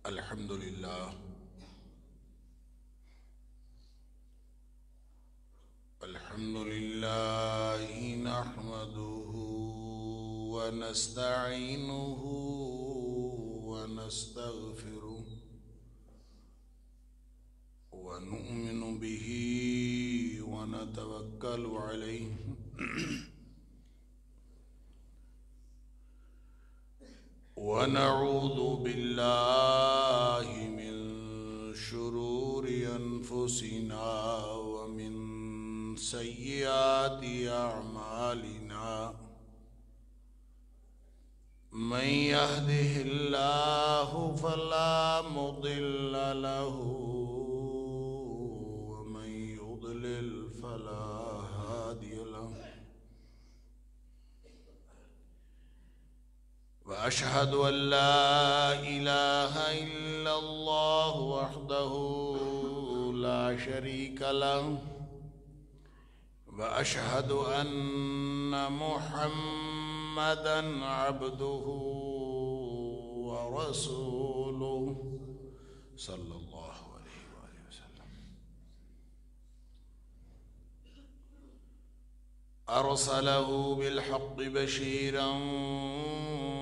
الحمد لله نحمده ونستعينه ونستغفره ونؤمن به ونتوكل عليه ونعوذ بالله من شرور أنفسنا ومن سيئات أعمالنا من يهده الله فلا مضل له ومن يضلل فلا هادي له وأشهد أن لا إله إلا الله وحده لا شريك له وأشهد أن محمدًا عبده ورسوله صلى الله عليه وآله وسلم أرسله بالحق بشيرًا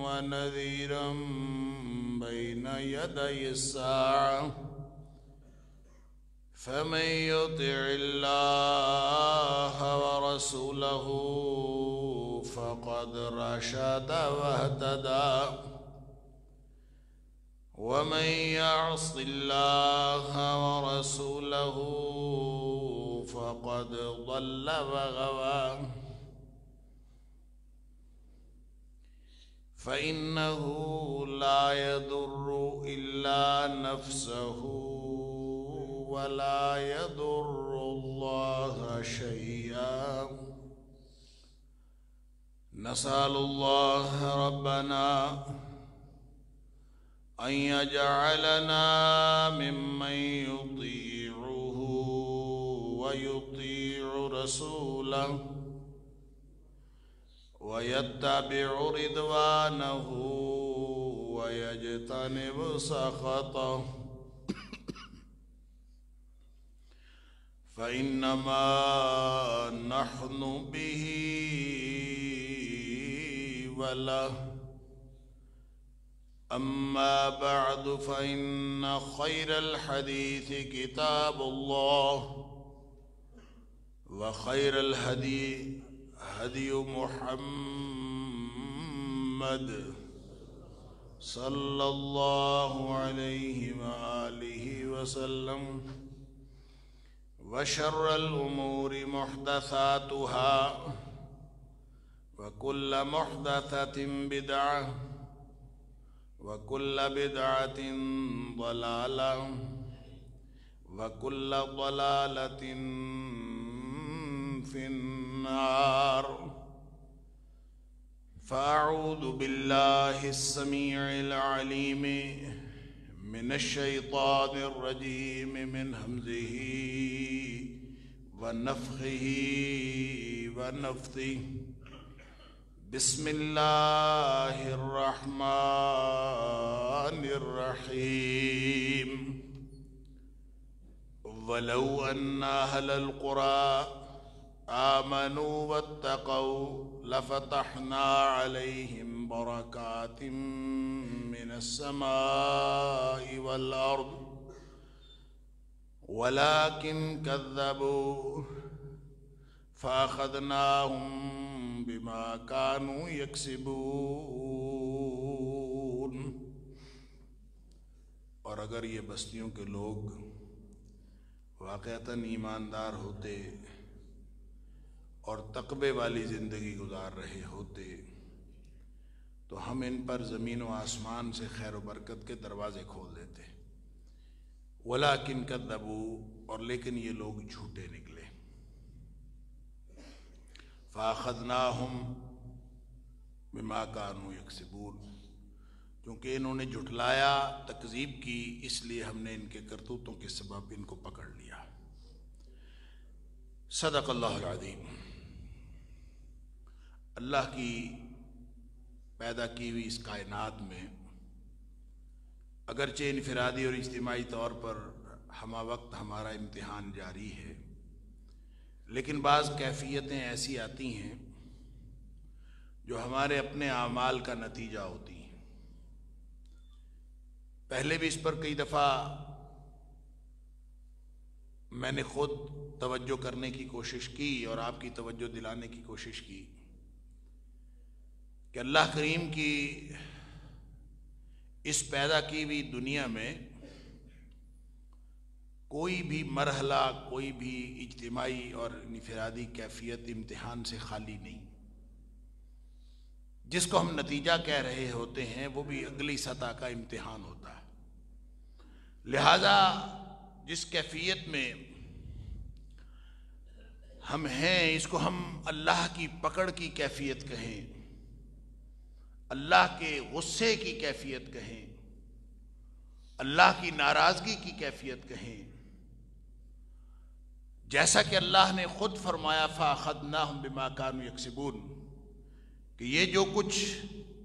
ونذيرًا بين يدي الساعة فمن يطع الله ورسوله فقد رشد واهتدى ومن يعص الله ورسوله فقد ضل وغوى فإنه لا يضر إلا نفسه ولا يضر الله شيئا نسأل الله ربنا أن يجعلنا ممن يطيعه ويطيع رسوله ويتبع رضوانه ويجتنب سخطه فإنما نحن به وله أما بعد فإن خير الحديث كتاب الله وخير الهدي هدي محمد صلى الله عليه وآله وسلم وشر الأمور محدثاتها وكل محدثة بدعة وكل بدعة ضلالة وكل ضلالة في النار فأعوذ بالله السميع العليم من الشيطان الرجيم من همزه ونفخه ونفثه بسم الله الرحمن الرحيم ولو أن أهل القرى آمنوا واتقوا لفتحنا عليهم بركات من السماء والأرض ولكن كذبوا فأخذناهم بما كانوا يكسبون اور اگر یہ بستیوں کے لوگ واقعتاً ایماندار ہوتے اور تقوی والی زندگی گزار رہے ہوتے تو ہم ان پر زمین و آسمان سے خیر و برکت کے دروازے کھول دیتے ولیکن کذبوا اور لیکن یہ لوگ جھوٹے نکلے فاخذناہم بما كانوا یکسبون کیونکہ انہوں نے جھٹلایا تکذیب کی اس لیے ہم نے ان کے کرتوتوں کے سبب ان کو پکڑ لیا صدق اللہ العظیم اللہ کی پیدا کی ہوئی اس کائنات میں اگرچہ انفرادی اور اجتماعی طور پر ہمہ وقت ہمارا امتحان جاری ہے، لیکن بعض کیفیتیں ایسی آتی ہیں جو ہمارے اپنے اعمال کا نتیجہ ہوتی ہیں۔ پہلے بھی اس پر کئی دفعہ میں نے خود توجہ کرنے کی کوشش کی اور آپ کی توجہ دلانے کی کوشش کی کہ اللہ کریم کی اس پیدا کی ہوئی دنیا میں کوئی بھی مرحلہ، کوئی بھی اجتماعی اور انفرادی کیفیت امتحان سے خالی نہیں۔ جس کو ہم نتیجہ کہہ رہے ہوتے ہیں وہ بھی اگلی سطح کا امتحان ہوتا ہے۔ لہذا جس کیفیت میں ہم ہیں اس کو ہم اللہ کی پکڑ کی کیفیت کہیں، اللہ کے غصے کی کیفیت کہیں، اللہ کی ناراضگی کی کیفیت کہیں، جیسا کہ اللہ نے خود فرمایا فَأَخَذْنَاهُمْ بِمَا كَانُوا يَكْسِبُونَ کہ یہ جو کچھ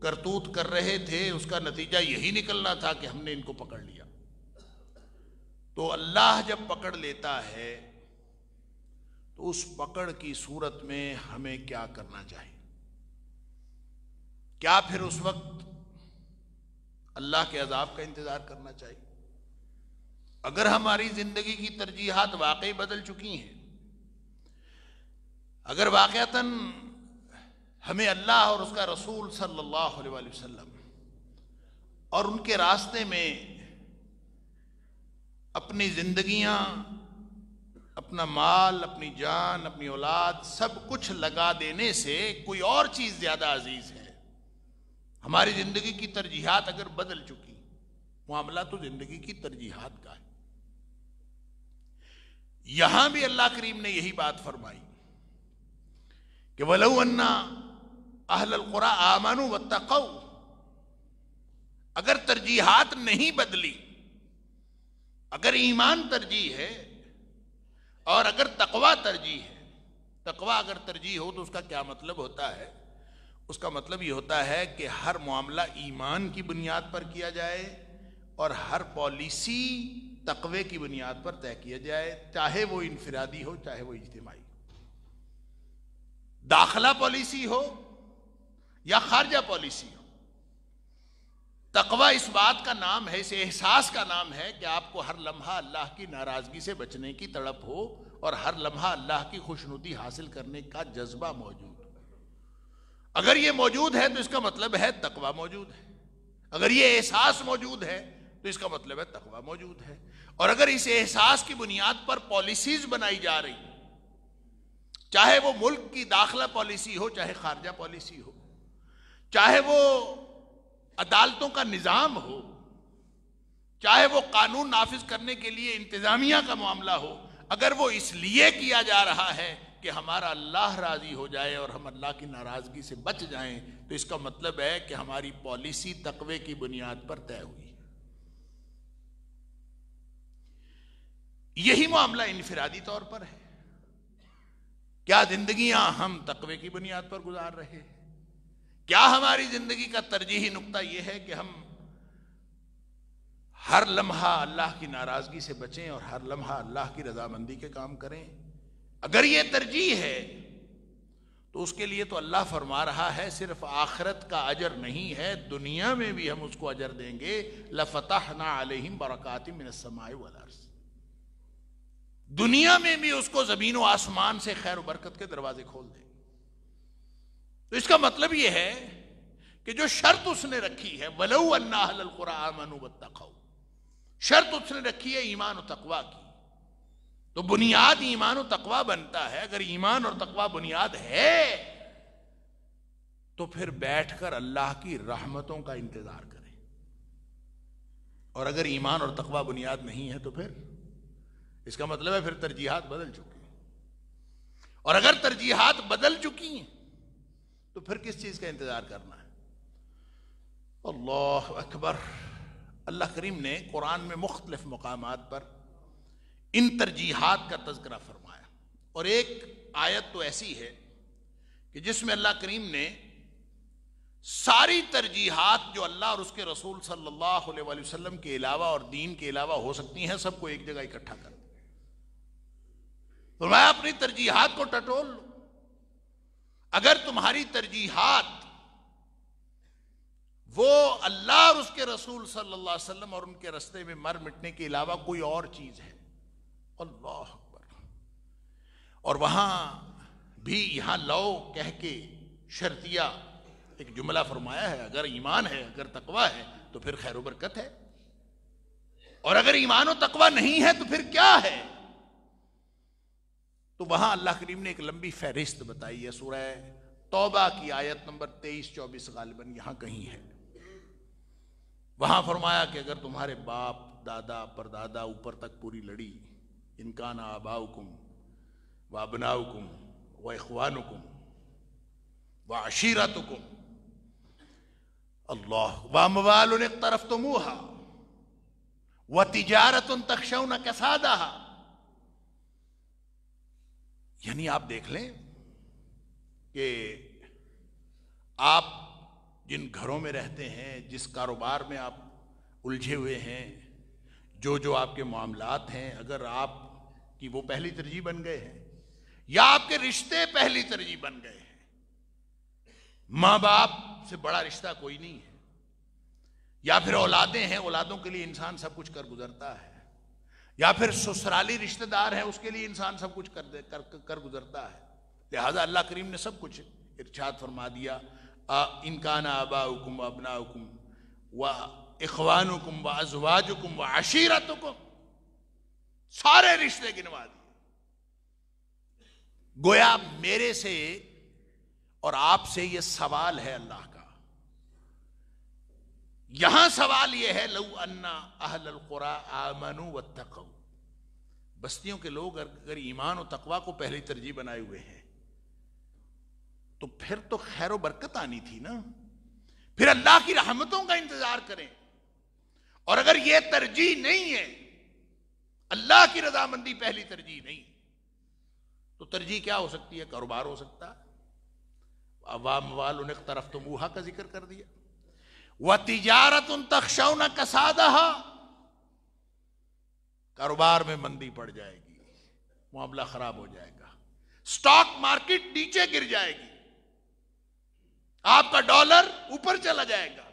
کرتوت کر رہے تھے اس کا نتیجہ یہی نکلنا تھا کہ ہم نے ان کو پکڑ لیا۔ تو اللہ جب پکڑ لیتا ہے تو اس پکڑ کی صورت میں ہمیں کیا کرنا چاہیے؟ کیا پھر اس وقت اللہ کے عذاب کا انتظار کرنا چاہیے؟ اگر ہماری زندگی کی ترجیحات واقعی بدل چکی ہیں، اگر واقعتاً ہمیں اللہ اور اس کا رسول صلی اللہ علیہ وآلہ وسلم اور ان کے راستے میں اپنی زندگیاں، اپنا مال، اپنی جان، اپنی اولاد سب کچھ لگا دینے سے کوئی اور چیز زیادہ عزیز ہے، ہماری زندگی کی ترجیحات اگر بدل چکی، معاملہ تو زندگی کی ترجیحات کا ہے۔ یہاں بھی اللہ کریم نے یہی بات فرمائی کہ وَلَوْ أَنَّ أَهْلَ الْقُرَىٰ آمَنُوا وَاتَّقَوْا، اگر ترجیحات نہیں بدلی، اگر ایمان ترجیح ہے اور اگر تقویٰ ترجیح ہے، تقویٰ اگر ترجیح ہو تو اس کا کیا مطلب ہوتا ہے؟ اس کا مطلب یہ ہوتا ہے کہ ہر معاملہ ایمان کی بنیاد پر کیا جائے اور ہر پالیسی تقوی کی بنیاد پر طے کیا جائے، چاہے وہ انفرادی ہو چاہے وہ اجتماعی ہو، داخلہ پالیسی ہو یا خارجہ پالیسی ہو۔ تقوی اس بات کا نام ہے، اس احساس کا نام ہے کہ آپ کو ہر لمحہ اللہ کی ناراضگی سے بچنے کی تڑپ ہو اور ہر لمحہ اللہ کی خوشنودی حاصل کرنے کا جذبہ موجود ہو۔ اگر یہ موجود ہے تو اس کا مطلب ہے تقوی موجود ہے، اگر یہ احساس موجود ہے تو اس کا مطلب ہے تقوی موجود ہے۔ اور اگر اس احساس کی بنیاد پر پالیسیز بنائی جا رہی، چاہے وہ ملک کی داخلہ پالیسی ہو چاہے خارجہ پالیسی ہو، چاہے وہ عدالتوں کا نظام ہو، چاہے وہ قانون نافذ کرنے کے لیے انتظامیہ کا معاملہ ہو، اگر وہ اس لیے کیا جا رہا ہے کہ ہمارا اللہ راضی ہو جائے اور ہم اللہ کی ناراضگی سے بچ جائیں، تو اس کا مطلب ہے کہ ہماری پالیسی تقوی کی بنیاد پر طے ہوئی۔ یہی معاملہ انفرادی طور پر ہے۔ کیا زندگیاں ہم تقوی کی بنیاد پر گزار رہے ہیں؟ کیا ہماری زندگی کا ترجیحی نقطہ یہ ہے کہ ہم ہر لمحہ اللہ کی ناراضگی سے بچیں اور ہر لمحہ اللہ کی رضامندی کے کام کریں؟ اگر یہ ترجیح ہے تو اس کے لیے تو اللہ فرما رہا ہے صرف آخرت کا اجر نہیں ہے، دنیا میں بھی ہم اس کو اجر دیں گے۔ لَفَتَحْنَا عَلَيْهِمْ بَرَكَاتٍ مِّنَ السَّمَاءِ وَالْأَرْضِ، دنیا میں بھی اس کو زمین و آسمان سے خیر و برکت کے دروازے کھول دیں۔ تو اس کا مطلب یہ ہے کہ جو شرط اس نے رکھی ہے وَلَوْ أَنَّ أَهْلَ الْقُرَىٰ آمَنُوا وَاتَّقَوْا، شرط اس نے رکھی ہے ایمان و تقویٰ کی، تو بنیاد ایمان و تقویٰ بنتا ہے۔ اگر ایمان اور تقویٰ بنیاد ہے تو پھر بیٹھ کر اللہ کی رحمتوں کا انتظار کریں، اور اگر ایمان اور تقویٰ بنیاد نہیں ہے تو پھر اس کا مطلب ہے پھر ترجیحات بدل چکی ہیں، اور اگر ترجیحات بدل چکی ہیں تو پھر کس چیز کا انتظار کرنا ہے؟ اللہ اکبر۔ اللہ کریم نے قرآن میں مختلف مقامات پر ان ترجیحات کا تذکرہ فرمایا، اور ایک آیت تو ایسی ہے کہ جس میں اللہ کریم نے ساری ترجیحات جو اللہ اور اس کے رسول صلی اللہ علیہ وآلہ وسلم کے علاوہ اور دین کے علاوہ ہو سکتی ہیں، سب کو ایک جگہ اکٹھا کر دیں۔ فرمایا اپنی ترجیحات کو ٹٹول لو۔ اگر تمہاری ترجیحات وہ اللہ اور اس کے رسول صلی اللہ علیہ وسلم اور ان کے راستے میں مر مٹنے کے علاوہ کوئی اور چیز ہے، اللہ اکبر، اور وہاں بھی یہاں لو کہہ کے شرطیہ ایک جملہ فرمایا ہے، اگر ایمان ہے، اگر تقوی ہے تو پھر خیر و برکت ہے، اور اگر ایمان و تقوی نہیں ہے تو پھر کیا ہے؟ تو وہاں اللہ کریم نے ایک لمبی فہرست بتائی ہے، سورہ توبہ کی آیت نمبر 23-24 غالباً یہاں کہیں ہے۔ وہاں فرمایا کہ اگر تمہارے باپ، دادا، پردادا اوپر تک پوری لڑی، ان کان آباؤکم و ابناؤکم و اخوانکم و عشیرتکم اللہ و اموال اقترفتموہا و تجارت تخشون کسادہا، یعنی آپ دیکھ لیں کہ آپ جن گھروں میں رہتے ہیں، جس کاروبار میں آپ الجھے ہوئے ہیں، جو آپ کے معاملات ہیں، اگر آپ کی وہ پہلی ترجیح بن گئے ہیں، یا آپ کے رشتے پہلی ترجیح بن گئے ہیں، ماں باپ سے بڑا رشتہ کوئی نہیں ہے، یا پھر اولادیں ہیں، اولادوں کے لیے انسان سب کچھ کر گزرتا ہے، یا پھر سسرالی رشتہ دار ہیں، اس کے لیے انسان سب کچھ کر گزرتا ہے، لہذا اللہ کریم نے سب کچھ ارشاد فرما دیا، ان کان آباؤکم و ابناؤکم و اخوانکم و ازواجکم و عشیرتکم، سارے رشتے گنوا دیے۔ گویا میرے سے اور آپ سے یہ سوال ہے اللہ کا، یہاں سوال یہ ہے، لو ان اہل القری آمنوا واتقوا، بستیوں کے لوگ اگر ایمان و تقوی کو پہلی ترجیح بنائے ہوئے ہیں تو پھر تو خیر و برکت آنی تھی نا، پھر اللہ کی رحمتوں کا انتظار کریں، اور اگر یہ ترجیح نہیں ہے، اللہ کی رضامندی پہلی ترجیح نہیں، تو ترجیح کیا ہو سکتی ہے؟ کاروبار ہو سکتا ہے، اموال اقترفتموہا کا ذکر کر دیا، وَتِجَارَةٌ تَخْشَوْنَ كَسَادَهَا، کاروبار میں مندی پڑ جائے گی، معاملہ خراب ہو جائے گا، سٹاک مارکیٹ نیچے گر جائے گی، آپ کا ڈالر اوپر چلا جائے گا،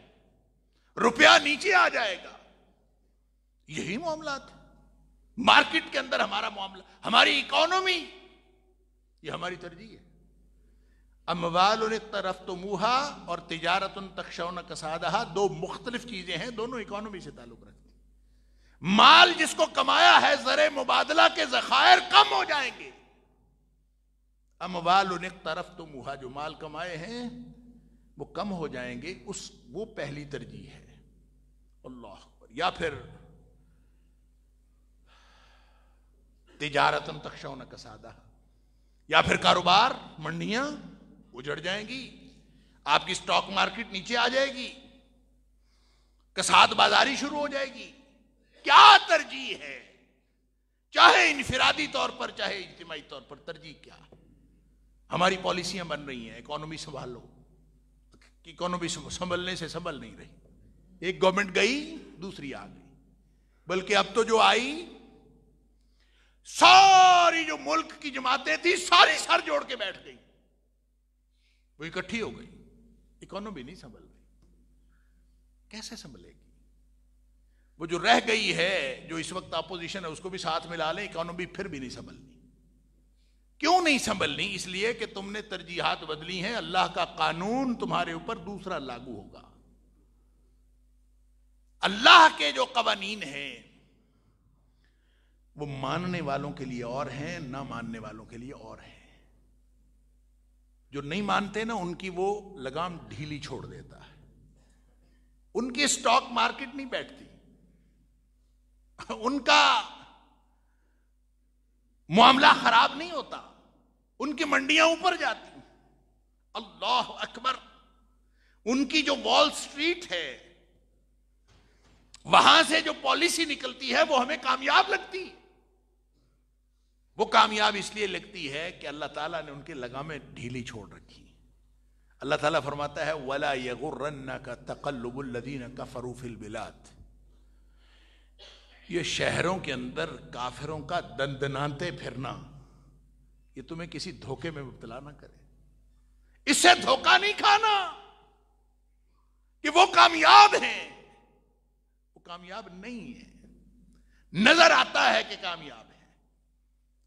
روپیہ نیچے آ جائے گا، یہی معاملات ہیں مارکیٹ کے اندر، ہمارا معاملہ، ہماری اکانومی، یہ ہماری ترجیح ہے۔ اموال اقترفتموہا اور تجارت تخشون کسادہا دو مختلف چیزیں ہیں، دونوں اکانومی سے تعلق رکھتی ہیں۔ مال جس کو کمایا ہے، زر مبادلہ کے ذخائر کم ہو جائیں گے، اموال اقترفتموہا جو مال کمائے ہیں وہ کم ہو جائیں گے، وہ پہلی ترجیح ہے، اللہ اکبر۔ یا پھر تجارت تخشون کسادہا، یا پھر کاروبار، منڈیاں اجڑ جائیں گی، آپ کی سٹاک مارکیٹ نیچے آ جائے گی، کساد بازاری شروع ہو جائے گی۔ کیا ترجیح ہے؟ چاہے انفرادی طور پر چاہے اجتماعی طور پر، ترجیح کیا؟ ہماری پالیسیاں بن رہی ہیں، اکانومی سنبھالو، اکانومی سنبھلنے سے سنبھل نہیں رہی، ایک گورنمنٹ گئی دوسری آ گئی، بلکہ اب تو جو آئی، ساری جو ملک کی جماعتیں تھی ساری سر جوڑ کے بیٹھ گئی، وہ اکٹھی ہو گئی، اکانومی نہیں سنبھل رہی، کیسے سنبھلے گی؟ وہ جو رہ گئی ہے، جو اس وقت اپوزیشن ہے، اس کو بھی ساتھ ملا لیں، اکانومی پھر بھی نہیں سنبھلنی۔ کیوں نہیں سنبھلنی؟ اس لیے کہ تم نے ترجیحات بدلی ہیں، اللہ کا قانون تمہارے اوپر دوسرا لاگو ہوگا۔ اللہ کے جو قوانین ہیں وہ ماننے والوں کے لیے اور ہیں، نہ ماننے والوں کے لیے اور ہیں۔ جو نہیں مانتے نا، ان کی وہ لگام ڈھیلی چھوڑ دیتا ہے، ان کی سٹاک مارکیٹ نہیں بیٹھتی، ان کا معاملہ خراب نہیں ہوتا، ان کی منڈیاں اوپر جاتی ہیں، اللہ اکبر۔ ان کی جو وال سٹریٹ ہے، وہاں سے جو پالیسی نکلتی ہے وہ ہمیں کامیاب لگتی ہے۔ وہ کامیاب اس لیے لگتی ہے کہ اللہ تعالیٰ نے ان کی لگامیں ڈھیلی چھوڑ رکھی، اللہ تعالیٰ فرماتا ہے وَلَا يَغُرَّنَّكَ تَقَلُّبُ الَّذِينَ كَفَرُوا فِي الْبِلَادِ، یہ شہروں کے اندر کافروں کا دندناتے پھرنا یہ تمہیں کسی دھوکے میں مبتلا نہ کرے. اس سے دھوکہ نہیں کھانا کہ وہ کامیاب ہیں، وہ کامیاب نہیں ہیں. نظر آتا ہے کہ کامیاب ہے،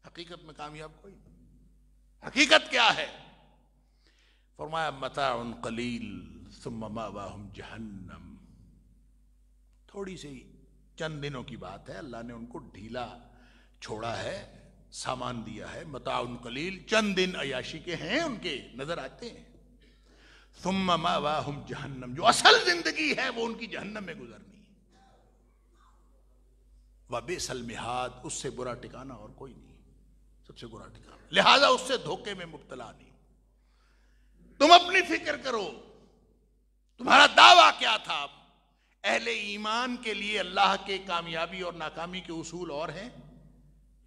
حقیقت میں کامیاب کوئی نہیں. حقیقت کیا ہے؟ فرمایا متاع قلیل ثم مأواہم جہنم. تھوڑی سی چند دنوں کی بات ہے، اللہ نے ان کو ڈھیلا چھوڑا ہے، سامان دیا ہے. متاع قلیل، چند دن عیاشی کے ہیں، ان کے نظر آتے ہیں. ثم مأواہم جہنم، جو اصل زندگی ہے وہ ان کی جہنم میں گزرنی ہے. وبئس المہاد، اس سے برا ٹھکانہ اور کوئی نہیں، سب سے برا ٹھکانہ. لہذا اس سے دھوکے میں مبتلا نہیں. تم اپنی فکر کرو، تمہارا دعویٰ کیا تھا؟ اہل ایمان کے لیے اللہ کے کامیابی اور ناکامی کے اصول اور ہیں،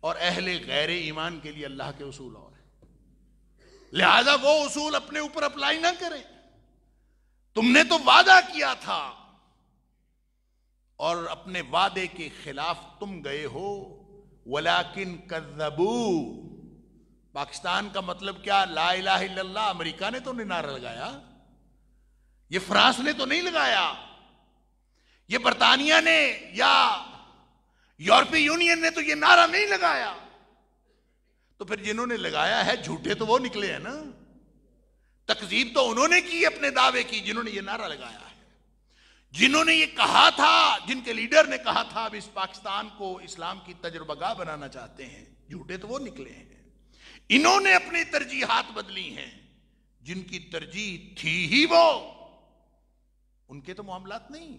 اور اہل غیر ایمان کے لیے اللہ کے اصول اور ہیں. لہذا وہ اصول اپنے اوپر اپلائی نہ کریں. تم نے تو وعدہ کیا تھا اور اپنے وعدے کے خلاف تم گئے ہو. ولیکن کذبوا، پاکستان کا مطلب کیا؟ لا الہ الا اللہ. امریکہ نے تو نہیں نعرہ لگایا، یہ فرانس نے تو نہیں لگایا، یہ برطانیہ نے یا یورپی یونین نے تو یہ نعرہ نہیں لگایا. تو پھر جنہوں نے لگایا ہے جھوٹے تو وہ نکلے ہیں نا. تکذیب تو انہوں نے کی اپنے دعوے کی جنہوں نے یہ نعرہ لگایا ہے. جنہوں نے یہ کہا تھا، جن کے لیڈر نے کہا تھا اب اس پاکستان کو اسلام کی تجربہ گاہ بنانا چاہتے ہیں، جھوٹے تو وہ نکلے ہیں. انہوں نے اپنی ترجیحات بدلی ہیں. جن کی ترجیح تھی ہی وہ، ان کے تو معاملات نہیں.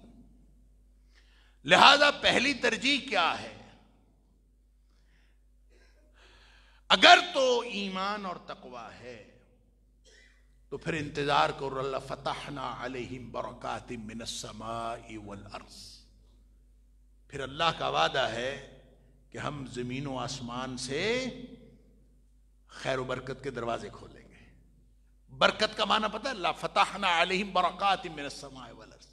لہذا پہلی ترجیح کیا ہے؟ اگر تو ایمان اور تقوی ہے تو پھر انتظار کرو. اللہ فتحنا علیہم برکات من السماء والارض. پھر اللہ کا وعدہ ہے کہ ہم زمین و آسمان سے خیر و برکت کے دروازے کھولیں گے. برکت کا معنی پتہ ہے؟ اللہ فتحنا علیہم برکات من السماء والارض.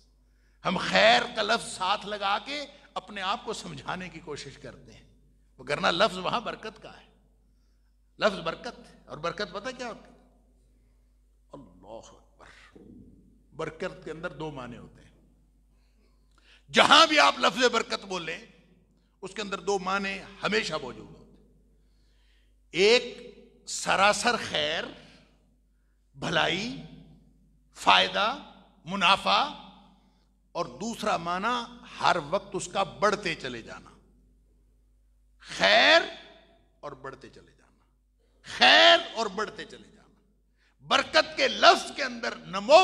ہم خیر کا لفظ ساتھ لگا کے اپنے آپ کو سمجھانے کی کوشش کرتے ہیں، وگرنہ لفظ وہاں برکت کا ہے. لفظ برکت ہے، اور برکت پتہ کیا ہوتی ہے؟ اللہ اکبر. برکت کے اندر دو معنی ہوتے ہیں. جہاں بھی آپ لفظ برکت بولیں اس کے اندر دو معنی ہمیشہ موجود ہوتے ہیں. ایک سراسر خیر، بھلائی، فائدہ، منافع، اور دوسرا معنی ہر وقت اس کا بڑھتے چلے جانا. خیر اور بڑھتے چلے جانا، خیر اور بڑھتے چلے جانا. برکت کے لفظ کے اندر نمو،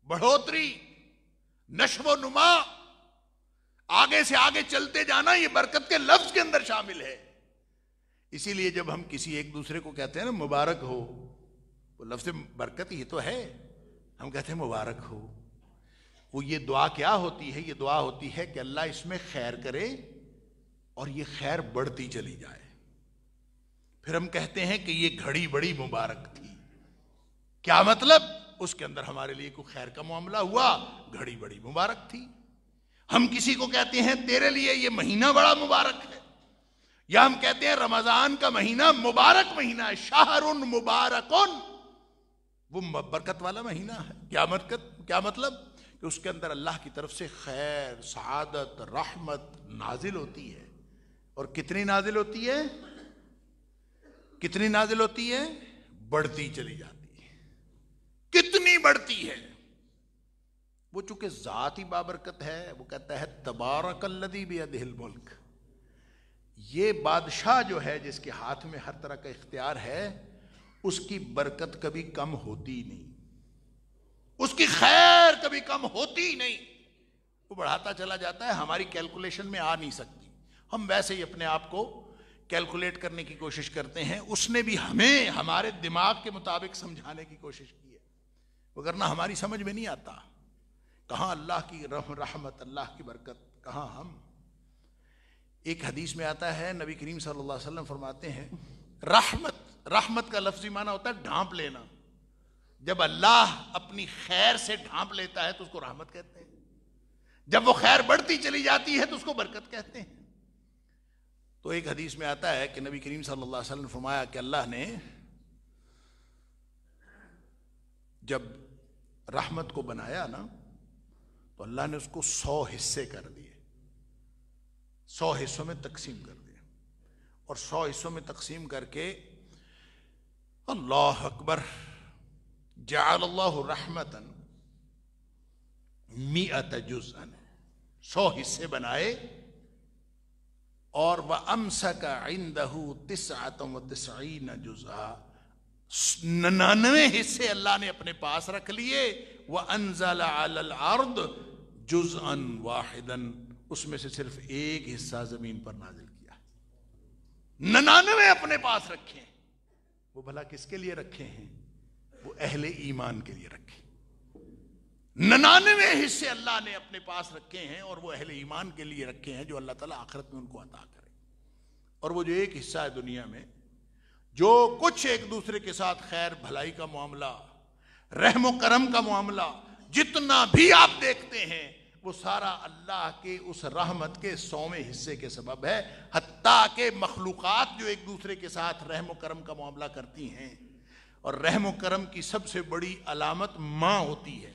بڑھوتری، نشو و نما، آگے سے آگے چلتے جانا، یہ برکت کے لفظ کے اندر شامل ہے. اسی لیے جب ہم کسی ایک دوسرے کو کہتے ہیں نا مبارک ہو، وہ لفظ برکت یہ تو ہے، ہم کہتے ہیں مبارک ہو. وہ یہ دعا کیا ہوتی ہے؟ یہ دعا ہوتی ہے کہ اللہ اس میں خیر کرے اور یہ خیر بڑھتی چلی جائے. پھر ہم کہتے ہیں کہ یہ گھڑی بڑی مبارک تھی. کیا مطلب؟ اس کے اندر ہمارے لیے کوئی خیر کا معاملہ ہوا، گھڑی بڑی مبارک تھی. ہم کسی کو کہتے ہیں تیرے لیے یہ مہینہ بڑا مبارک ہے، یا ہم کہتے ہیں رمضان کا مہینہ مبارک مہینہ ہے، شہر مبارکن، وہ برکت والا مہینہ ہے. کیا مطلب؟ کہ اس کے اندر اللہ کی طرف سے خیر، سعادت، رحمت نازل ہوتی ہے. اور کتنی نازل ہوتی ہے؟ کتنی نازل ہوتی ہے؟ بڑھتی چلی جاتی ہے. کتنی بڑھتی ہے؟ وہ چونکہ ذات ہی بابرکت ہے، وہ کہتا ہے تبارک الذی بیدہ الملک. یہ بادشاہ جو ہے جس کے ہاتھ میں ہر طرح کا اختیار ہے، اس کی برکت کبھی کم ہوتی نہیں، اس کی خیر کبھی کم ہوتی نہیں. وہ بڑھاتا چلا جاتا ہے. ہماری کیلکولیشن میں آ نہیں سکتی. ہم ویسے ہی اپنے آپ کو کیلکولیٹ کرنے کی کوشش کرتے ہیں. اس نے بھی ہمیں ہمارے دماغ کے مطابق سمجھانے کی کوشش کی ہے، وگرنہ ہماری سمجھ میں نہیں آتا. کہاں اللہ کی رحمت، اللہ کی برکت، کہاں ہم. ایک حدیث میں آتا ہے، نبی کریم صلی اللہ علیہ وسلم فرماتے ہیں رحمت کا لفظی معنی ہوتا ہے ڈھانپ لینا. جب اللہ اپنی خیر سے ڈھانپ لیتا ہے تو اس کو رحمت کہتے ہیں، جب وہ خیر بڑھتی چلی جاتی ہے تو اس کو برکت کہتے ہیں۔ تو ایک حدیث میں آتا ہے کہ نبی کریم صلی اللہ علیہ وسلم نے فرمایا کہ اللہ نے جب رحمت کو بنایا نا تو اللہ نے اس کو 100 حصے کر دیے، 100 حصوں میں تقسیم کر دیا، اور 100 حصوں میں تقسیم کر کے اللہ اکبر، جعل اللہ رحمتا 100 جزءا، 100 حصے بنائے، اور وَأَمْسَكَ عِنْدَهُ 99 جزءا، 99 حصے اللہ نے اپنے پاس رکھ لیے، وَأَنزَلَ عَلَى الْأَرْضِ جُزْءًا وَاحِدًا، اس میں سے صرف ایک حصہ زمین پر نازل کیا۔ 99 اپنے پاس رکھے، وہ بھلا کس کے لیے رکھے ہیں؟ وہ اہل ایمان کے لیے رکھے۔ 99 حصے اللہ نے اپنے پاس رکھے ہیں اور وہ اہل ایمان کے لیے رکھے ہیں جو اللہ تعالیٰ آخرت میں ان کو عطا کرے۔ اور وہ جو ایک حصہ ہے دنیا میں، جو کچھ ایک دوسرے کے ساتھ خیر بھلائی کا معاملہ، رحم و کرم کا معاملہ، جتنا بھی آپ دیکھتے ہیں وہ سارا اللہ کے اس رحمت کے 100ویں حصے کے سبب ہے۔ حتیٰ کہ مخلوقات جو ایک دوسرے کے ساتھ رحم و کرم کا معاملہ کرتی ہیں، اور رحم و کرم کی سب سے بڑی علامت ماں ہوتی ہے،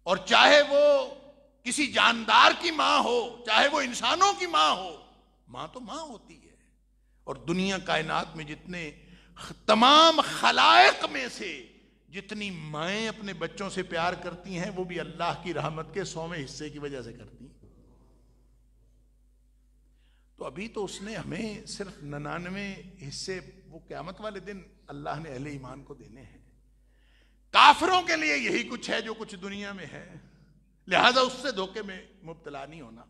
اور چاہے وہ کسی جاندار کی ماں ہو، چاہے وہ انسانوں کی ماں ہو، ماں تو ماں ہوتی ہے۔ اور دنیا کائنات میں جتنے تمام خلائق میں سے جتنی مائیں اپنے بچوں سے پیار کرتی ہیں، وہ بھی اللہ کی رحمت کے 100ویں حصے کی وجہ سے کرتی ہیں۔ تو ابھی تو اس نے ہمیں صرف 99 حصے وہ قیامت والے دن اللہ نے اہل ایمان کو دینے ہیں۔ کافروں کے لیے یہی کچھ ہے جو کچھ دنیا میں ہے، لہذا اس سے دھوکے میں مبتلا نہیں ہونا۔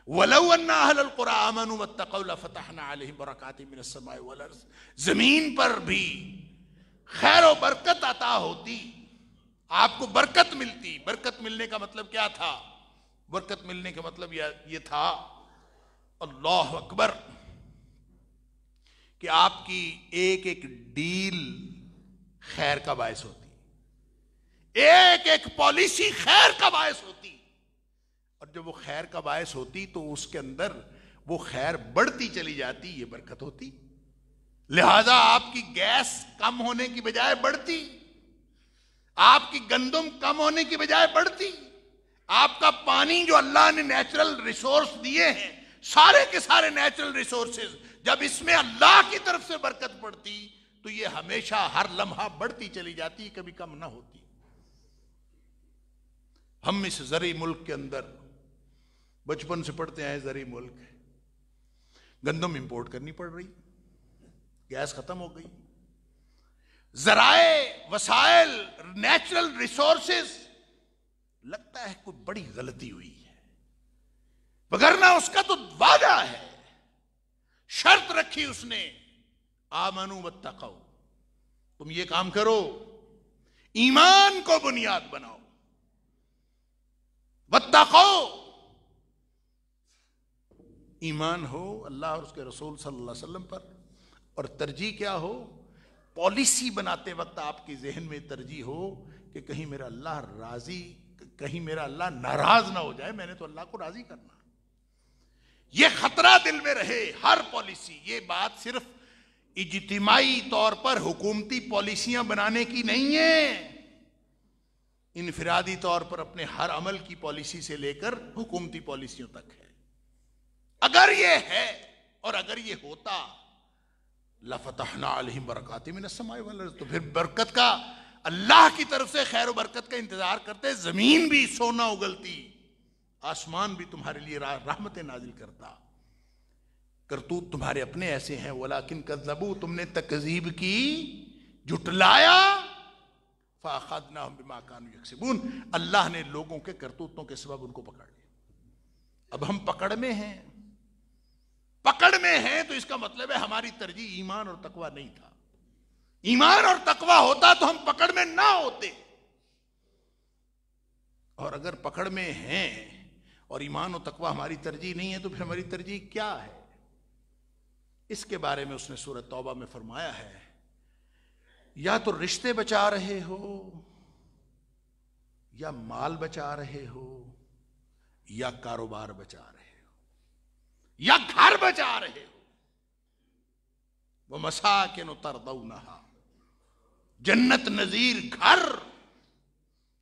وَلَوْ أَنَّ أَهْلَ الْقُرَىٰ آمَنُوا وَاتَّقَوْا لَفَتَحْنَا عَلَيْهِمْ بَرَكَاتٍ مِّنَ السَّمَاءِ وَالْأَرْضِ، زمین پر بھی خیر و برکت عطا ہوتی، آپ کو برکت ملتی۔ برکت ملنے کا مطلب کیا تھا؟ برکت ملنے کا مطلب یہ تھا، اللہ اکبر، کہ آپ کی ایک ایک ڈیل خیر کا باعث ہوتی، ایک ایک پالیسی خیر کا باعث ہوتی، اور جب وہ خیر کا باعث ہوتی تو اس کے اندر وہ خیر بڑھتی چلی جاتی، یہ برکت ہوتی۔ لہذا آپ کی گیس کم ہونے کی بجائے بڑھتی، آپ کی گندم کم ہونے کی بجائے بڑھتی، آپ کا پانی جو اللہ نے نیچرل ریسورس دیے ہیں، سارے کے سارے نیچرل ریسورسز، جب اس میں اللہ کی طرف سے برکت پڑتی تو یہ ہمیشہ ہر لمحہ بڑھتی چلی جاتی، کبھی کم نہ ہوتی۔ ہم اس زرعی ملک کے اندر بچپن سے پڑھتے ہیں، زرعی ملک، گندم امپورٹ کرنی پڑ رہی، گیس ختم ہو گئی، ذرائع، وسائل، نیچرل ریسورسز، لگتا ہے کوئی بڑی غلطی ہوئی ہے، وگرنہ اس کا تو وعدہ ہے، شرط رکھی اس نے، آمنوا واتقوا، تم یہ کام کرو، ایمان کو بنیاد بناؤ، واتقوا، ایمان ہو اللہ اور اس کے رسول صلی اللہ علیہ وسلم پر، اور ترجیح کیا ہو؟ پالیسی بناتے وقت آپ کی ذہن میں ترجیح ہو کہ کہیں میرا اللہ راضی، کہیں میرا اللہ ناراض نہ ہو جائے، میں نے تو اللہ کو راضی کرنا، یہ خطرہ دل میں رہے ہر پالیسی۔ یہ بات صرف اجتماعی طور پر حکومتی پالیسیاں بنانے کی نہیں ہے، انفرادی طور پر اپنے ہر عمل کی پالیسی سے لے کر حکومتی پالیسیوں تک ہے۔ اگر یہ ہے اور اگر یہ ہوتا، لَفَتَحْنَا عَلَيْهِمْ بَرَكَاتٍ مِّنَ السَّمَاءِ وَالْأَرْضِ، تو پھر برکت کا، اللہ کی طرف سے خیر و برکت کا انتظار کرتے، زمین بھی سونا اگلتی، آسمان بھی تمہارے لیے رحمتیں نازل کرتا۔ کرتوت تمہارے اپنے ایسے ہیں، وَلَكِنْ كَذَّبُوا، تم نے تکذیب کی، جھٹلایا، فَأَخَذْنَاهُمْ بِمَا كَانُوا يَكْسِبُونَ، اللہ نے لوگوں کے کرتوتوں کے سبب ان کو پکڑ لیا۔ اب ہم پکڑ میں ہیں، پکڑ میں ہیں تو اس کا مطلب ہے ہماری ترجیح ایمان اور تقوی نہیں تھا۔ ایمان اور تقوی ہوتا تو ہم پکڑ میں نہ ہوتے، اور اگر پکڑ میں ہیں اور ایمان و تقوی ہماری ترجیح نہیں ہے تو پھر ہماری ترجیح کیا ہے؟ اس کے بارے میں اس نے سورۃ توبہ میں فرمایا ہے یا تو رشتے بچا رہے ہو، یا مال بچا رہے ہو، یا کاروبار بچا رہے ہو، یا گھر بچا رہے ہو. وَمَسَاكِنُ تَرْضَوْنَهَا، جنت نظیر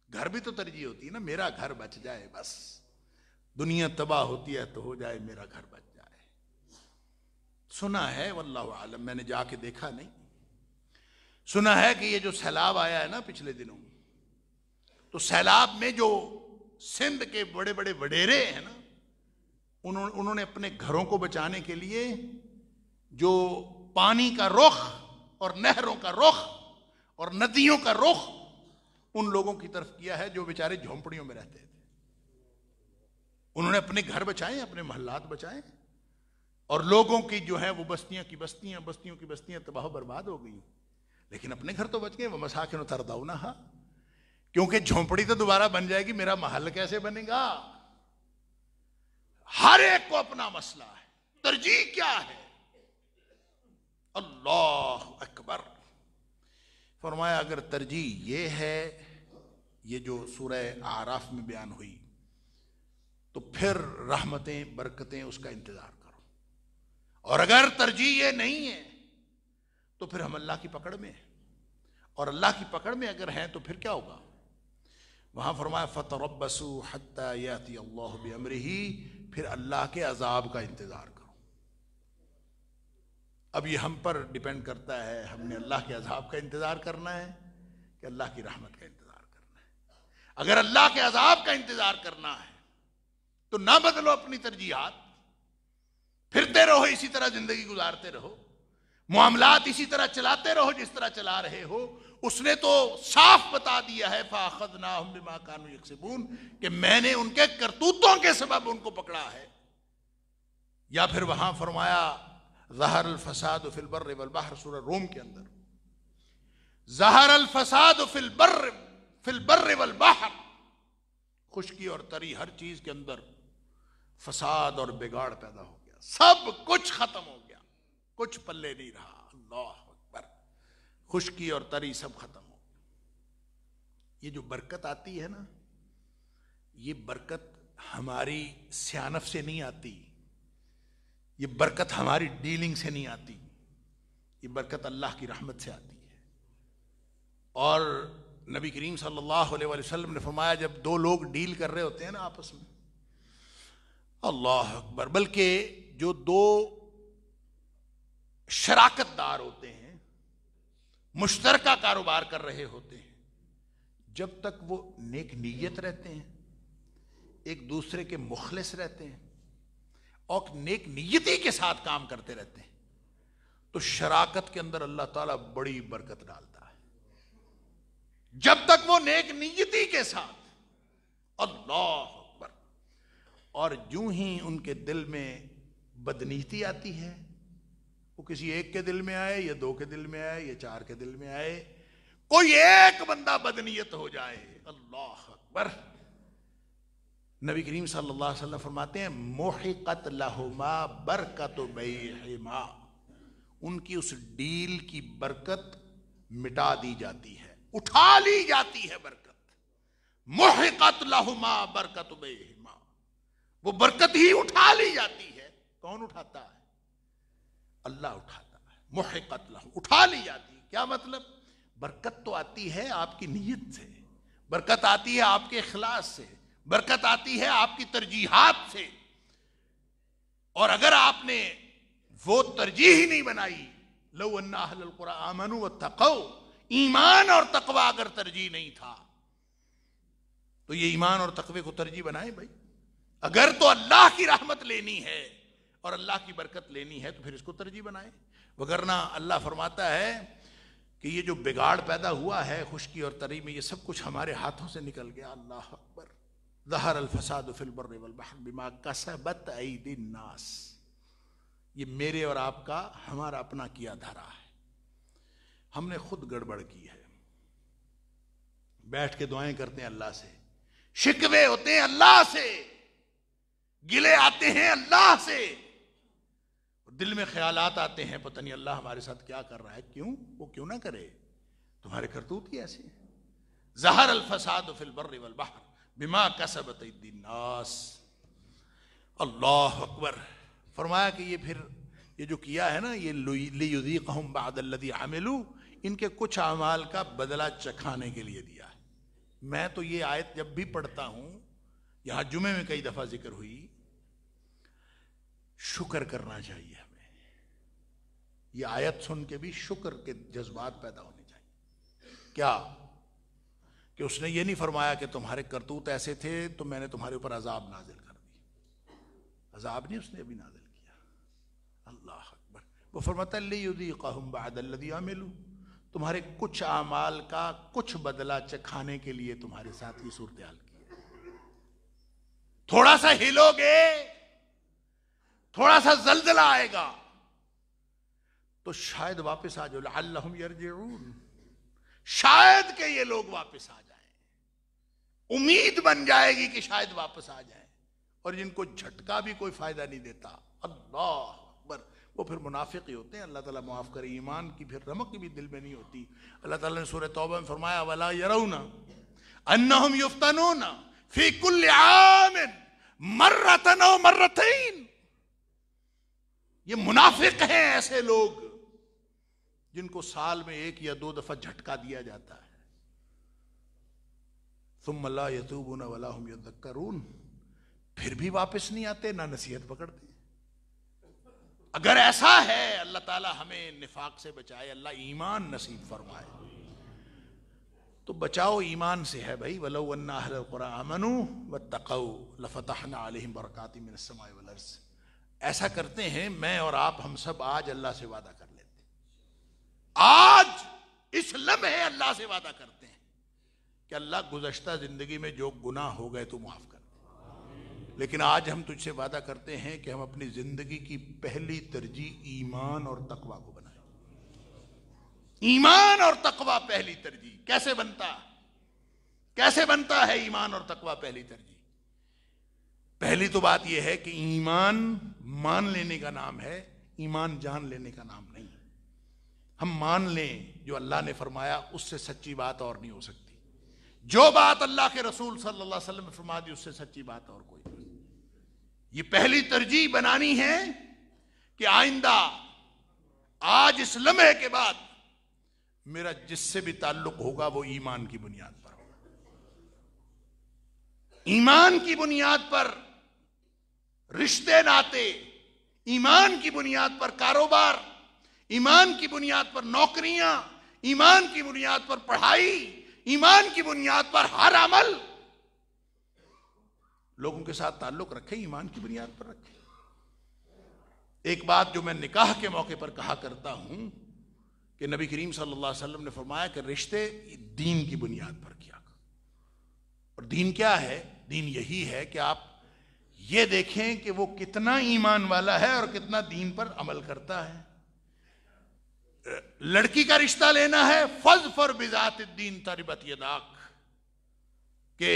گھر بھی تو ترجیح ہوتی ہے نا. میرا گھر بچ جائے بس، دنیا تباہ ہوتی ہے تو ہو جائے، میرا گھر بچ جائے. سنا ہے واللہ عالم، میں نے جا کے دیکھا نہیں، سنا ہے کہ یہ جو سیلاب آیا ہے نا پچھلے دنوں، تو سیلاب میں جو سندھ کے بڑے بڑے وڈیرے ہیں نا، انہوں نے اپنے گھروں کو بچانے کے لیے جو پانی کا رخ اور نہروں کا رخ اور ندیوں کا رخ ان لوگوں کی طرف کیا ہے جو بیچارے جھونپڑیوں میں رہتے تھے. انہوں نے اپنے گھر بچائے، اپنے محلات بچائے، اور لوگوں کی جو ہے وہ بستیوں کی بستیاں تباہ و برباد ہو گئی، لیکن اپنے گھر تو بچ گئے. وَمَسَاكِنُ تَرْضَوْنَهَا، کیونکہ جھونپڑی تو دوبارہ بن جائے گی، میرا محل کیسے بنے گا؟ ہر ایک کو اپنا مسئلہ ہے. ترجیح کیا ہے؟ اللہ اکبر. فرمایا اگر ترجیح یہ ہے، یہ جو سورہ اعراف میں بیان ہوئی، تو پھر رحمتیں برکتیں اس کا انتظار کرو. اور اگر ترجیح یہ نہیں ہے تو پھر ہم اللہ کی پکڑ میں ہیں، اور اللہ کی پکڑ میں اگر ہیں تو پھر کیا ہوگا؟ وہاں فرمایا فَتَرَبَّصُوا حَتَّى يَأْتِيَ اللَّهُ بِأَمْرِهِ، پھر اللہ کے عذاب کا انتظار کرو. اب یہ ہم پر ڈیپینڈ کرتا ہے، ہم نے اللہ کے عذاب کا انتظار کرنا ہے کہ اللہ کی رحمت کا انتظار کرنا ہے. اگر اللہ کے عذاب کا انتظار کرنا ہے تو نہ بدلو اپنی ترجیحات، پھرتے رہو اسی طرح زندگی گزارتے رہو، معاملات اسی طرح چلاتے رہو جس طرح چلا رہے ہو. اس نے تو صاف بتا دیا ہے فَأَخَذْنَاهُمْ بِمَا كَانُوا يَكْسِبُونَ، کہ میں نے ان کے کرتوتوں کے سبب ان کو پکڑا ہے. یا پھر وہاں فرمایا ظہر الفساد فی البر والبحر، سورہ روم کے اندر ظہر الفساد فی البر والبحر، خشکی اور تری ہر چیز کے اندر فساد اور بگاڑ پیدا ہو گیا، سب کچھ ختم ہو گیا، کچھ پلے نہیں رہا. اللہ اکبر. خشکی اور تری سب ختم ہو گیا. یہ جو برکت آتی ہے نا، یہ برکت ہماری سیانف سے نہیں آتی، یہ برکت ہماری ڈیلنگ سے نہیں آتی، یہ برکت اللہ کی رحمت سے آتی ہے. اور نبی کریم صلی اللہ علیہ وسلم نے فرمایا جب دو لوگ ڈیل کر رہے ہوتے ہیں نا آپس میں، اللہ اکبر، بلکہ جو دو شراکت دار ہوتے ہیں، مشترکہ کاروبار کر رہے ہوتے ہیں، جب تک وہ نیک نیت رہتے ہیں، ایک دوسرے کے مخلص رہتے ہیں اور نیک نیتی کے ساتھ کام کرتے رہتے ہیں، تو شراکت کے اندر اللہ تعالیٰ بڑی برکت ڈالتا ہے. جب تک وہ نیک نیتی کے ساتھ، اللہ اکبر. اور جو ہی ان کے دل میں بدنیتی آتی ہے، وہ کسی ایک کے دل میں آئے یا دو کے دل میں آئے یا چار کے دل میں آئے، کوئی ایک بندہ بدنیت ہو جائے، اللہ اکبر. نبی کریم صلی اللہ علیہ وسلم فرماتے ہیں محقت لہما برکت بیہما، ان کی اس ڈیل کی برکت مٹا دی جاتی ہے، اٹھا لی جاتی ہے برکت. محقت لہما برکت بیہما، وہ برکت ہی اٹھا لی جاتی ہے. کون اٹھاتا ہے؟ اللہ اٹھاتا ہے. محقت لہو، اٹھا لی جاتی ہے. کیا مطلب؟ برکت تو آتی ہے آپ کی نیت سے، برکت آتی ہے آپ کے اخلاص سے، برکت آتی ہے آپ کی ترجیحات سے. اور اگر آپ نے وہ ترجیح ہی نہیں بنائی، لو ان اہل القرى آمنوا واتقوا، ایمان اور تقوی اگر ترجیح نہیں تھا تو یہ ایمان اور تقوی کو ترجیح بنائے بھائی. اگر تو اللہ کی رحمت لینی ہے اور اللہ کی برکت لینی ہے تو پھر اس کو ترجیح بنائے. وگرنہ اللہ فرماتا ہے کہ یہ جو بگاڑ پیدا ہوا ہے خشکی اور تری میں، یہ سب کچھ ہمارے ہاتھوں سے نکل گیا. اللہ اکبر. ظہر الفساد فی البر والبحر بما کسبت ایدی الناس، یہ میرے اور آپ کا، ہمارا اپنا کیا دھرا ہے. ہم نے خود گڑبڑ کی ہے. بیٹھ کے دعائیں کرتے ہیں اللہ سے، شکوے ہوتے ہیں اللہ سے، گلے آتے ہیں اللہ سے، دل میں خیالات آتے ہیں پتہ نہیں اللہ ہمارے ساتھ کیا کر رہا ہے. کیوں؟ وہ کیوں نہ کرے. تمہارے کرتوت ہی ایسے ہیں. ظہر الفساد فی البر والبحر بما کسبت ایدی الناس. اللہ اکبر. فرمایا کہ یہ پھر یہ جو کیا ہے نا، یہ لیذیقہم بعد الذی عملوا، ان کے کچھ اعمال کا بدلہ چکھانے کے لیے دیا ہے. میں تو یہ آیت جب بھی پڑھتا ہوں، یہاں جمعے میں کئی دفعہ ذکر ہوئی، شکر کرنا چاہیے ہمیں. یہ آیت سن کے بھی شکر کے جذبات پیدا ہونے چاہیے. کیا کہ اس نے یہ نہیں فرمایا کہ تمہارے کرتوت ایسے تھے تو میں نے تمہارے اوپر عذاب نازل کر دی. عذاب نہیں اس نے ابھی نازل کیا. اللہ اکبر. وہ فرماتا ہے لیذیقہم بعد الذی عملوا، تمہارے کچھ اعمال کا کچھ بدلہ چکھانے کے لیے تمہارے ساتھ یہ صورتحال کی. تھوڑا سا ہلو گے، تھوڑا سا زلزلہ آئے گا تو شاید واپس آ جاؤ. لعلہم یرجعون، شاید کہ یہ لوگ واپس آ جائیں. امید بن جائے گی کہ شاید واپس آ جائیں. اور جن کو جھٹکا بھی کوئی فائدہ نہیں دیتا. اللہ اکبر. وہ پھر منافق ہی ہوتے ہیں. اللہ تعالیٰ معاف کرے. ایمان کی پھر رمق بھی دل میں نہیں ہوتی. اللہ تعالیٰ نے سورہ توبہ میں فرمایا وَلَا يَرَوْنَ أَنَّهُمْ يُفْتَنُونَ فِي كُلِّ عَامٍ مَرَّةً أَوْ مَرَّتَيْنِ. یہ منافق ہیں ایسے لوگ جن کو سال میں 1 یا 2 دفعہ جھٹکا دیا جاتا ہے. ثم لا يتوبون ولا هم يذكرون. پھر بھی واپس نہیں آتے، نہ نصیحت پکڑتے. اگر ایسا ہے اللہ تعالی ہمیں نفاق سے بچائے، اللہ ایمان نصیب فرمائے. تو بچاؤ ایمان سے ہے بھائی. وَلَوْ أَنَّ أَهْلَ الْقُرَىٰ آمَنُوا وَاتَّقَوْا لَفَتَحْنَا عَلَيْهِمْ بَرَكَاتٍ مِّنَ السَّمَاءِ وَالْأَرْضِ. ایسا کرتے ہیں میں اور آپ، ہم سب آج اللہ سے وعدہ کر لیتے ہیں. آج اس لمحے اللہ سے وعدہ کرتے ہیں کہ اللہ گزشتہ زندگی میں جو گناہ ہو گئے تو معاف کر دے. لیکن آج ہم تجھ سے وعدہ کرتے ہیں کہ ہم اپنی زندگی کی پہلی ترجیح ایمان اور تقوی کو بنائیں. ایمان اور تقوی پہلی ترجیح. کیسے بنتا ہے ایمان اور تقوی پہلی ترجیح؟ پہلی تو بات یہ ہے کہ ایمان مان لینے کا نام ہے، ایمان جان لینے کا نام نہیں. ہم مان لیں جو اللہ نے فرمایا، اس سے سچی بات اور نہیں ہو سکتی. جو بات اللہ کے رسول صلی اللہ علیہ وسلم نے فرما دی، اس سے سچی بات اور کوئی نہیں. یہ پہلی ترجیح بنانی ہے کہ آئندہ آج اس لمحے کے بعد میرا جس سے بھی تعلق ہوگا وہ ایمان کی بنیاد پر ہوگا. ایمان کی بنیاد پر رشتے ناتے، ایمان کی بنیاد پر کاروبار، ایمان کی بنیاد پر نوکریاں، ایمان کی بنیاد پر پڑھائی، ایمان کی بنیاد پر ہر عمل. لوگوں کے ساتھ تعلق رکھیں، ایمان کی بنیاد پر رکھیں. ایک بات جو میں نکاح کے موقع پر کہا کرتا ہوں کہ نبی کریم صلی اللہ علیہ وسلم نے فرمایا کہ رشتے دین کی بنیاد پر کیا کرو. اور دین کیا ہے؟ دین یہی ہے کہ آپ یہ دیکھیں کہ وہ کتنا ایمان والا ہے اور کتنا دین پر عمل کرتا ہے. لڑکی کا رشتہ لینا ہے، فَاظْفَرْ بِذَاتِ الدِّينِ تَرِبَتْ يَدَاكَ. کہ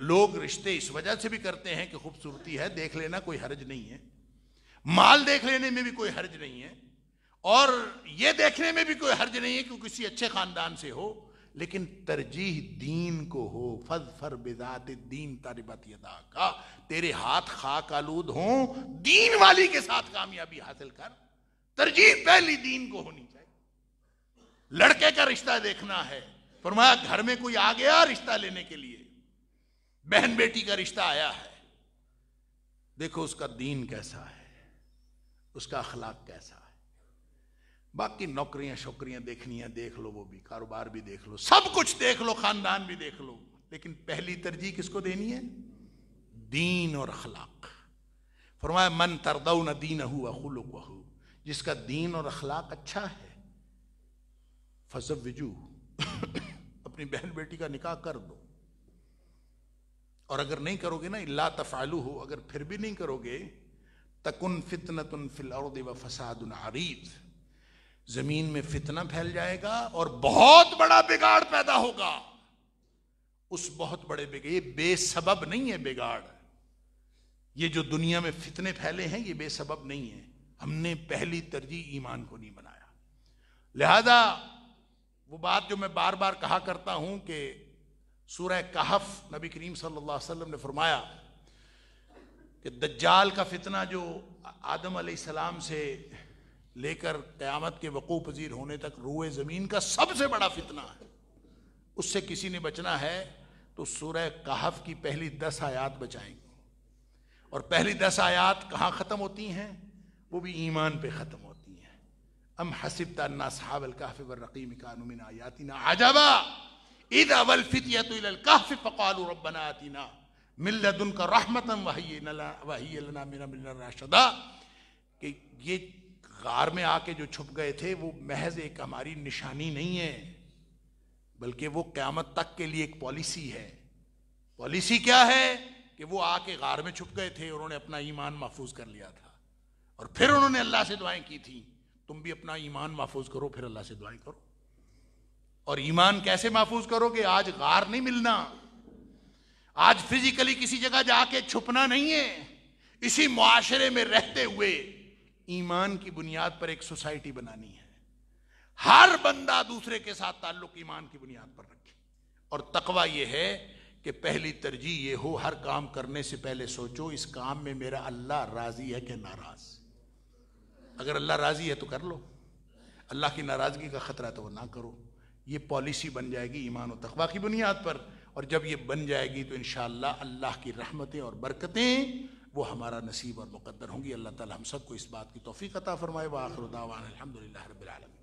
لوگ رشتے اس وجہ سے بھی کرتے ہیں کہ خوبصورتی ہے، دیکھ لینا کوئی حرج نہیں ہے. مال دیکھ لینے میں بھی کوئی حرج نہیں ہے، اور یہ دیکھنے میں بھی کوئی حرج نہیں ہے کہ کسی اچھے خاندان سے ہو، لیکن ترجیح دین کو ہو. فَاظْفَرْ بِذَاتِ الدِّينِ تَرِبَتْ يَدَاكَ. تیرے ہاتھ خاک آلود ہوں، دین والی کے ساتھ کامیابی حاصل کر. ترجیح پہلی دین کو ہونی چاہیے. لڑکے کا رشتہ دیکھنا ہے، فرمایا گھر میں کوئی آ گیا رشتہ لینے کے لیے، بہن بیٹی کا رشتہ آیا ہے، دیکھو اس کا دین کیسا ہے، اس کا اخلاق کیسا ہے. باقی نوکریاں شوکریاں دیکھنی ہیں دیکھ لو، وہ بھی کاروبار بھی دیکھ لو، سب کچھ دیکھ لو، خاندان بھی دیکھ لو، لیکن پہلی ترجیح کس کو دینی ہے؟ دین اور اخلاق. فرمایا من ترضون دینہ وخلقہ. جس کا دین اور اخلاق اچھا ہے فزوجوہ. اپنی بہن بیٹی کا نکاح کر دو. اور اگر نہیں کرو گے نا، لا تفعلوہ، اگر پھر بھی نہیں کرو گے، تکن فتنۃ فی الارض وفساد عریض. زمین میں فتنہ پھیل جائے گا اور بہت بڑا بگاڑ پیدا ہوگا. اس بہت بڑے بگاڑ، یہ بے سبب نہیں ہے بگاڑ. یہ جو دنیا میں فتنے پھیلے ہیں یہ بے سبب نہیں ہے. ہم نے پہلی ترجیح ایمان کو نہیں بنایا. لہذا وہ بات جو میں بار بار کہا کرتا ہوں کہ سورہ کہف نبی کریم صلی اللہ علیہ وسلم نے فرمایا کہ دجال کا فتنہ جو آدم علیہ السلام سے لے کر قیامت کے وقوع پذیر ہونے تک روئے زمین کا سب سے بڑا فتنہ ہے، اس سے کسی نے بچنا ہے تو سورہ کہف کی پہلی 10 آیات بچائیں گے. اور پہلی 10 آیات کہاں ختم ہوتی ہیں؟ وہ بھی ایمان پہ ختم ہوتی ہیں. ام حسبت ان اصحاب الکہف والرقیم کانوا من آیاتنا عجبا اذ اوى الفتية الى الكهف فقالوا ربنا آتنا من لدنك رحمة وهيئ لنا من امرنا رشدا. کہ یہ غار میں آ کے جو چھپ گئے تھے وہ محض ایک ہماری نشانی نہیں ہے، بلکہ وہ قیامت تک کے لیے ایک پالیسی ہے. پالیسی کیا ہے؟ کہ وہ آ کے غار میں چھپ گئے تھے، انہوں نے اپنا ایمان محفوظ کر لیا تھا، اور پھر انہوں نے اللہ سے دعائیں کی تھیں. تم بھی اپنا ایمان محفوظ کرو، پھر اللہ سے دعائیں کرو. اور ایمان کیسے محفوظ کرو گے؟ آج غار نہیں ملنا، آج فزیکلی کسی جگہ جا کے چھپنا نہیں ہے. اسی معاشرے میں رہتے ہوئے ایمان کی بنیاد پر ایک سوسائٹی بنانی ہے. ہر بندہ دوسرے کے ساتھ تعلق ایمان کی بنیاد پر رکھے. اور تقویٰ یہ ہے کہ پہلی ترجیح یہ ہو، ہر کام کرنے سے پہلے سوچو اس کام میں میرا اللہ راضی ہے کہ ناراض. اگر اللہ راضی ہے تو کر لو، اللہ کی ناراضگی کا خطرہ ہے تو وہ نہ کرو. یہ پالیسی بن جائے گی ایمان و تقویٰ کی بنیاد پر، اور جب یہ بن جائے گی تو انشاءاللہ اللہ کی رحمتیں اور برکتیں وہ ہمارا نصیب اور مقدر ہوں گی. اللہ تعالی ہم سب کو اس بات کی توفیق عطا فرمائے. وآخر دعوانا الحمدللہ رب العالمین.